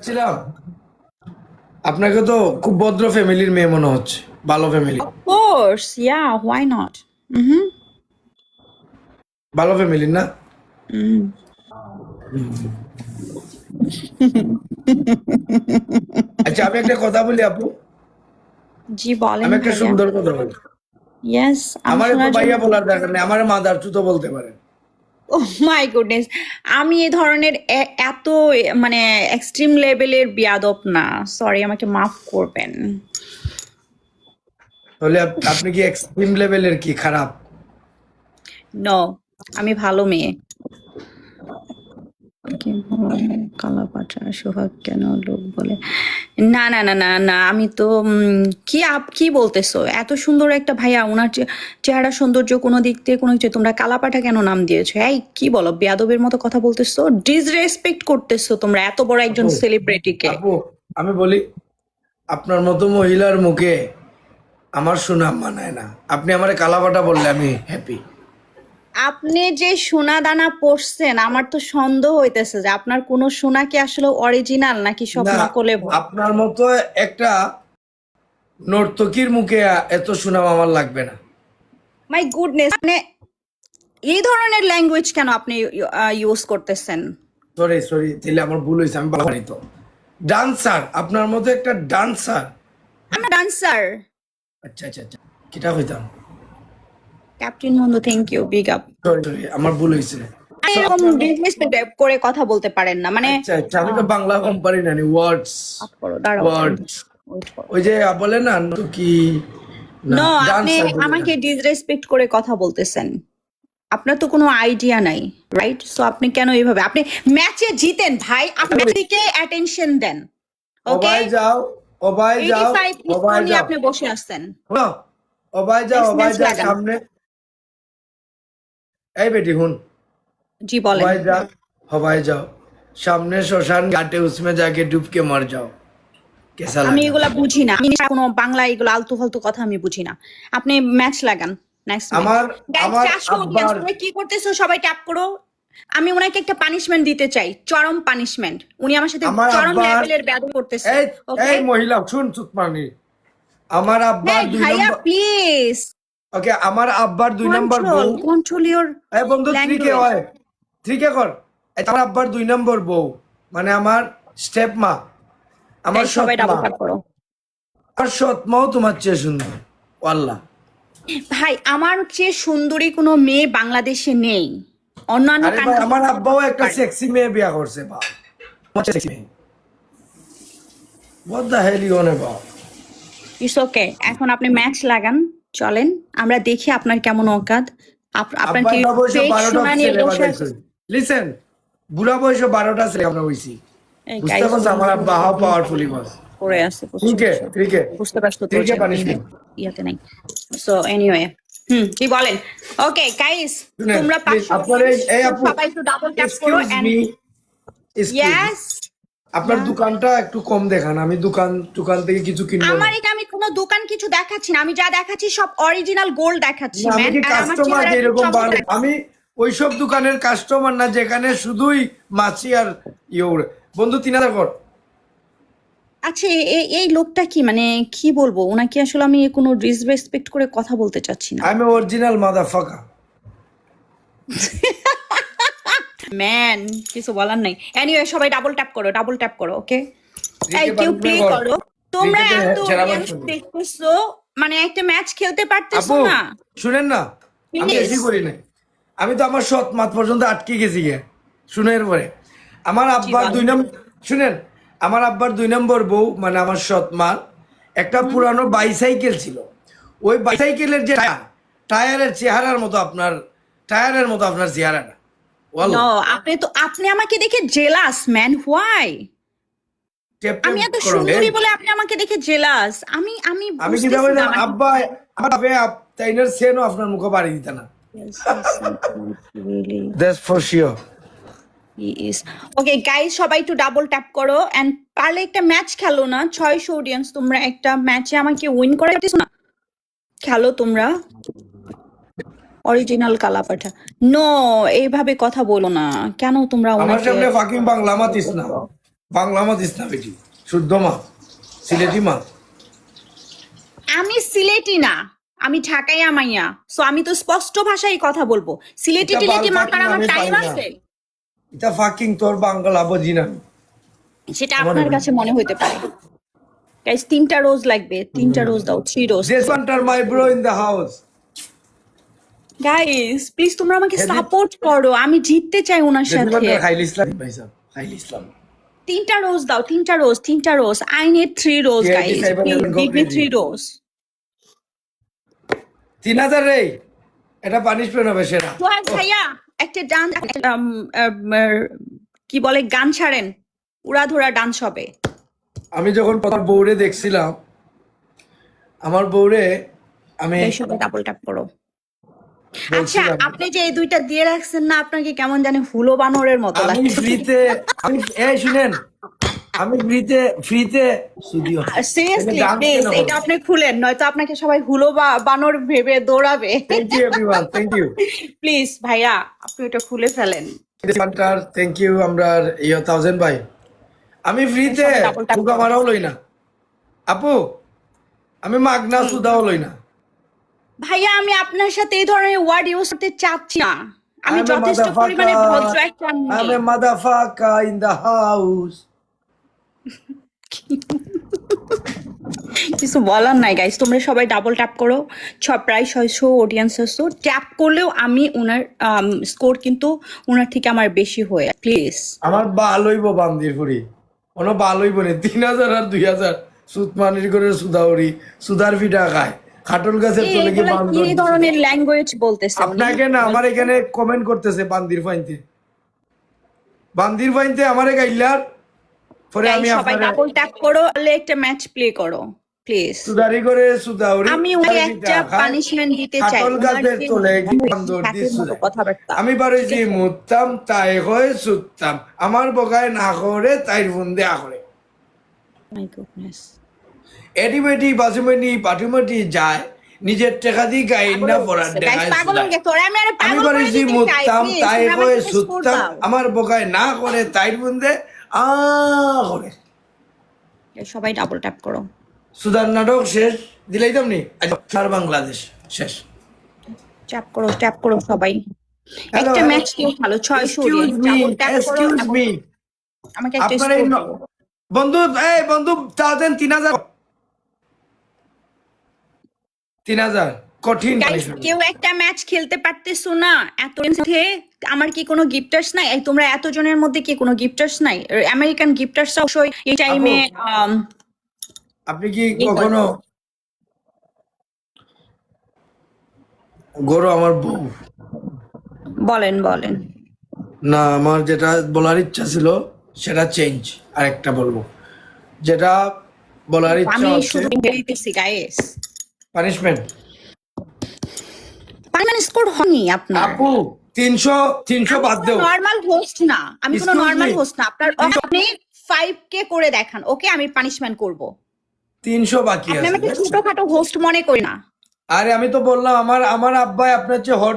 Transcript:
ছিলাম আপনাকে তো খুব ভদ্র ফ্যামিলির মেয়ে মনে হচ্ছে, ভালো family. Of course, yeah, why not? Mm-hmm. ভালো ফ্যামিলির না? Mm. আচ্ছা, আমি একটা কথা বলি আপু। জি বলেন আমি একটা ভাইয়া। সুন্দর কথা বলি। Yes, আমি আমার তো শোনার জন্য। ভাইয়া বলার দরকার নেই, আমার মাদার তো বলতে পারেন। Oh my goodness, আমি এই ধরনের এত মানে এক্সট্রিম লেভেলের বিয়াদব না। সরি, আমাকে মাফ করবেন। তাহলে আপনি কি এক্সট্রিম লেভেলের কি খারাপ? নো, আমি ভালো মেয়ে। কি বলে, কালাপাটা সোহাগ কেন লোক বলে? না না না না না, আমি তো কি বলতেছো? এত সুন্দর একটা ভাইয়া, ওনার চেহারা সৌন্দর্য কোনো দিক থেকে কোনো কিছু, তোমরা কালাপাঠা কেন নাম দিয়েছো? এই কি বলো, বেয়াদবের মতো কথা বলতেছো, ডিসরেসপেক্ট করতেছো তোমরা এত বড় একজন আপু সেলিব্রিটিকে। আপু আমি বলি, আপনার মতো মহিলার মুখে আমার সুনাম মানায় না। আপনি আমারে কালাবাটা বললে আমি হ্যাপি। আপনি যে সোনা দানা পরছেন, আমার তো সন্দেহ হইতেছে যে আপনার কোনো সোনা কি আসলে অরিজিনাল নাকি সব না, নকলে। আপনার মতো একটা নর্তকীর মুখে এত সুনাম আমার লাগবে না। মাই গুডনেস, মানে এই ধরনের ল্যাঙ্গুয়েজ কেন আপনি ইউজ করতেছেন? সরি সরি, তাহলে আমার ভুল হয়েছে, আমি ভালো পারি তো। ডান্সার, আপনার মতো একটা ডান্সার। আমি ডান্সার। আচ্ছা আচ্ছা আচ্ছা, কিটা হইতাম। ক্যাপ্টেন বন্ধু, thank you, big up. Sorry sorry, আমার ভুল হয়েছে। So, এরকম আপনার ডিসরেসপেক্ট করে কথা বলতে পারেন না, মানে আচ্ছা আচ্ছা, আমি তো বাংলা কম পারি না, ওয়ার্ডস আপ করো, দাঁড়াও, ওয়ার্ডস ওয়েট করো। ওই যে বলে না কি, না নো, আপনি ডান্সার বলে না। আমাকে ডিসরেসপেক্ট করে কথা বলতেছেন। আপনার তো কোনো আইডিয়া নাই, রাইট? সো আপনি কেন এইভাবে, আপনি ম্যাচে জিতেন ভাই, আপনি ম্যাচে অ্যাটেনশন দেন। ও ওকে, ভাই যাও, ও ভাই যাও, 85 ও স্কোর ভাই নিয়ে যাও, আপনি বসে আসছেন। শোনো, ও ভাই যাও, ও নেক্সট ভাই ম্যাচ যা লাগান। সামনে। এই বেটি হুন, জি ও বলেন। ভাই যা, ও ভাই যাও, সামনে শ্মশান घाटे उसमें जाके डूब के मर जाओ। कैसा আমি लगा? এগুলা বুঝি না, আমি কোনো বাংলা এগুলো আলতু ফালতু কথা আমি বুঝি না। আপনি ম্যাচ লাগান, নেক্সট ম্যাচ। আমার গাইস, আমার 400 অডিয়েন্স, আব্বার, তোমরা কি করতেছো? সবাই ট্যাপ করো। আমি ওনাকে একটা পানিশমেন্ট দিতে চাই, চরম পানিশমেন্ট। উনি আমার সাথে আমার চরম আব্বার, লেভেলের ব্যাধ করতেছে। এই ওকে, এই মহিলা শুন চুতমানি, আমার আব্বার হ্যাঁ দুই ভাইয়া নম্বর, প্লিজ ওকে, আমার আব্বার 2 নম্বর বউ। কন্ট্রোল ইওর এই বন্ধু ত্রিকে ল্যাঙ্গুয়েজ। হয়, ত্রিকে কর। এই আমার আব্বার 2 নম্বর বউ, মানে আমার স্টেপ মা, আমার গাইস সৎ সবাই মা। ডাবল ট্যাপ করো। আর সৎ মাও তোমার চেয়ে সুন্দর, আল্লাহ। ভাই, আমার চেয়ে সুন্দরী কোনো মেয়ে বাংলাদেশে নেই। অন্যান্য আরে ভাই, কান্ট্রি আমার আব্বাও একটা সেক্সি মেয়ে বিয়া করছে, বা সেক্সি মেয়ে। What the hell you on about? It's okay, এখন আপনি ম্যাচ লাগান, চলেন আমরা দেখি আপনার কেমন অকাত। আপনার কি আব্বার বয়সে ফেক 12টা সোনা নিয়ে ছেলে বসে বাজাইছে। আছে? লিসেন, বুড়া বয়সে 12টা ছেলে আমরা হইছি। এই বুঝতে গাইস পারছো আমার আব্বা হাউ পাওয়ারফুলি ওয়াজ। পড়ে আছে, বুঝছো ঠিক বুঝছো, ঠিক বুঝতে পারছো তো, ঠিক যে পানিশমেন্ট। ইয়াতে নাই। সো এনিওয়ে, কি বলেন? ওকে গাইস, শুনেন তোমরা প্লিজ, 500 আপনার audience, এই আপু, সবাই একটু ডাবল ট্যাপ করো excuse and me, excuse me, yes. আপনার দোকানটা একটু কম দেখান, আমি দোকান দোকান থেকে কিছু কিনবো না। আমার এটা, আমি কোনো দোকান কিছু দেখাচ্ছি না, আমি যা দেখাচ্ছি সব অরিজিনাল গোল্ড দেখাচ্ছি না, আমি ম্যান, কি আর আমার কাস্টমার চেহারা যেরকম চমৎকার। আমি ওইসব দোকানের কাস্টমার না যেখানে শুধুই মাছি আর ইয়ে উড়ে। বন্ধু 3000 কর। আচ্ছা, এই লোকটা কি, মানে কি বলবো ওনাকে, আসলে আমি কোনো ডিসরেসপেক্ট করে কথা বলতে চাচ্ছি না। আমি অরিজিনাল মাদার ফাঁকা। ম্যান, কিছু বলার নাই। এনিওয়ে, সবাই ডাবল ট্যাপ করো, ডাবল ট্যাপ করো, ওকে? এই ক্রিকেট কেউ পানিশমেন্ট প্লে কর, করো। তোমরা ক্রিকেটে এত সেরা রিলস পানিশমেন্ট। দেখতেছো, মানে একটা ম্যাচ খেলতে পারতেছো আপু না, শুনেন না, আমি প্লিজ। বেশি করি নাই। আমি তো আমার সৎ মাত পর্যন্ত আটকে গেছি গে। শুনের পরে আমার জি আব্বার বলো। 2 নম্বর, শুনেন, আমার আব্বার 2 নম্বর বউ মানে আমার সৎ মার একটা পুরানো বাইসাইকেল ছিল। ওই বাইসাইকেলের যে টায়ার, টায়ারের চেহারার মতো আপনার, টায়ারের মতো আপনার চেহারাটা। বলো, নো, আপনি আমাকে দেখে জেলাস ম্যান, হোয়াই? টেপ টেপ আমি এত করো রে। সুন্দরী বলে আপনি আমাকে দেখে জেলাস? আমি আমি কি বুঝতেছি যাবো না মানে। আব্বা, আমার আবে তাইনের সেনও আপনার মুখে বাড়ি দিতে না। Yes, yes, really. That's for sure. He is. Okay, guys, সবাই একটু ডাবল ট্যাপ করো এন্ড পারলে একটা ম্যাচ খেলো না। 600 অডিয়েন্স, তোমরা একটা ম্যাচে আমাকে উইন করে দিছো না, খেলো তোমরা। অরিজিনাল কালাপাঠা। নো, এইভাবে কথা বলো না কেন তোমরা আমার ওনাকে। সামনে ফাকিং বাংলা মাতিস না। বাংলা মাছ ইসনা বেটি, শুদ্ধ মাছ, সিলেটি মাছ। আমি সিলেটি না, আমি ঢাকাইয়া মাইয়া, সো আমি তো স্পষ্ট ভাষায় কথা বলবো। সিলেটি এটা টিলেটি বাল মাখার ফাকিং আমার আমি টাইম পারি না। আছে? এটা ফাকিং তোর বাংলা বুঝি না আমি। সেটা আপনার কাছে মনে হতে পারে। গাইস 3টা রোজ লাগবে, 3টা রোজ দাও, 3 রোজ। This one are my bro in the house. Guys please তোমরা আমাকে Heavy- সাপোর্ট করো, আমি জিততে চাই ওনার This সাথে। one are Khail Islam ভাই সাহেব, Khail Islam। 3টা রোজ দাও, 3টা রোজ, 3টা rose. I need 3 rose Yeah, guys, this I will please go give me crazy. 3 rose. 3000 রে, এটা পানিশমেন্ট হবে সেরা। সোহাগ ভাইয়া একটা ডান্স, কি বলে, গান ছাড়েন, উড়াধুরা ডান্স হবে। আমি যখন প্রথম বউরে দেখছিলাম, আমার বউরে আমি এই সবাই ডাবল ট্যাপ করো। আচ্ছা বলছিলাম, আপনি যে এই দুইটা দিয়ে রাখছেন না, আপনাকে কেমন জানি হুলো বানরের মতো আমি লাগছে। ফ্রিতে, আমি এই শুনেন, আমি ফ্রিতে সুদিও সিরিয়াসলি ডান্স প্লিজ কেন এটা আপনি খুলেন, নয়তো আপনাকে সবাই হুলো বানর ভেবে দৌড়াবে। Thank you everyone, thank you please ভাইয়া আপনি এটা খুলে ফেলেন। সেন্টার, থ্যাংক ইউ আমরা 1000 ভাই। আমি ফ্রিতে সবাই double tap ফুকা করো। মারাও লই না আপু, আমি মাগনা সুদাও লই না। ভাইয়া আমি আপনার সাথে এই ধরনের ওয়ার্ড ইউজ করতে চাচ্ছি না, আমি I'm a যথেষ্ট পরিমাণে ভদ্র একটা I'm মেয়ে। a motherfucker in the house. কিছু বলার নাই গাইস, তোমরা সবাই ডাবল ট্যাপ করো। প্রায় 600 অডিয়েন্স আছে, ট্যাপ করলেও আমি ওনার স্কোর কিন্তু ওনার থেকে আমার বেশি হয়ে, প্লিজ। আমার বাল হইব বান্দির ফুরি, কোনো বাল হইব না। 3000 আর 2000 সুত মানির করে সুদাউরি, সুদার ফিটা খায়, খাটল গাছের তলে গিয়ে এগুলা বান্দর। কি ধরনের ল্যাঙ্গুয়েজ বলতেছে উনি? আপনাকে না, আমার এখানে কমেন্ট করতেছে বান্দির ফাইনতে, বান্দির ফাইনতে আমারে গাইলার পরে Guys, আমি সবাই আপনার ডাবল ট্যাপ করো, তাহলে একটা ম্যাচ প্লে করো প্লিজ। সুদারি করে সুদাউরি, আমি ওনাকে একটা পানিশমেন্ট দিতে চাই, খাটল গাছের তলে গিয়ে বান্দর দিয়ে সুদায়। কথাবার্তা। আমি পারছি মুততাম তাই হয়ে সুততাম, আমার বগায় না করে তাই বন্দে আখরে। My goodness. এডিমেটি বাসুমেটি পাটুমেটি যায়, নিজের টেকা দিয়ে গাইন না পড়ার Guys, দেখায় পাগল হয়ে সুদায়। গেছো, আমি আরে আমি পাগল করে পারছি দিতে চাই, মুততাম please, তাই তোমরা হয়ে আমাকে score সুততাম, দাও। আমার বগায় না করে তাই বন্দে করে। Guys, সবাই ডাবল ট্যাপ করো। সুদার নাটক শেষ দিলাইতাম নি, আর বাংলাদেশ শেষ। ট্যাপ করো সবাই। Hello, একটা hello. ম্যাচ কেউ ভালো, 600 Excuse audience, me, double tap করো excuse এবং me. আমাকে একটা আপনার এই স্কোর ন- দাও। বন্ধু, এই বন্ধু তাও দেন 3000, 3000 কঠিন গাইস punishment। কেউ একটা ম্যাচ খেলতে পারতেছো না এত মধ্যে? আমার কি কোনো গিফটার্স নাই? এই তোমরা এতজনের মধ্যে কি কোনো গিফটার্স নাই? আমেরিকান গিফটার্স অবশ্যই এই টাইমে আপনি কি কখনো গরু আমার বউ বলেন বলেন। না, আমার যেটা বলার ইচ্ছা ছিল সেটা চেঞ্জ, আরেকটা বলবো যেটা বলার ইচ্ছা আমি হচ্ছে শুধু বলতেছি গাইস, পানিশমেন্ট। পারমান স্কোর হয়নি আপনার। আপু 300 বাদ দেও। নরমাল হোস্ট না, আমি কোনো Excuse নরমাল me. হোস্ট না। আপনি 5K করে দেখান, ওকে আমি পানিশমেন্ট করব। 300 বাকি আপনি আছে। আমাকে ছোটখাটো হোস্ট মনে করি না। আরে আমি তো বললাম আমার আব্বাই আপনার চেয়ে হট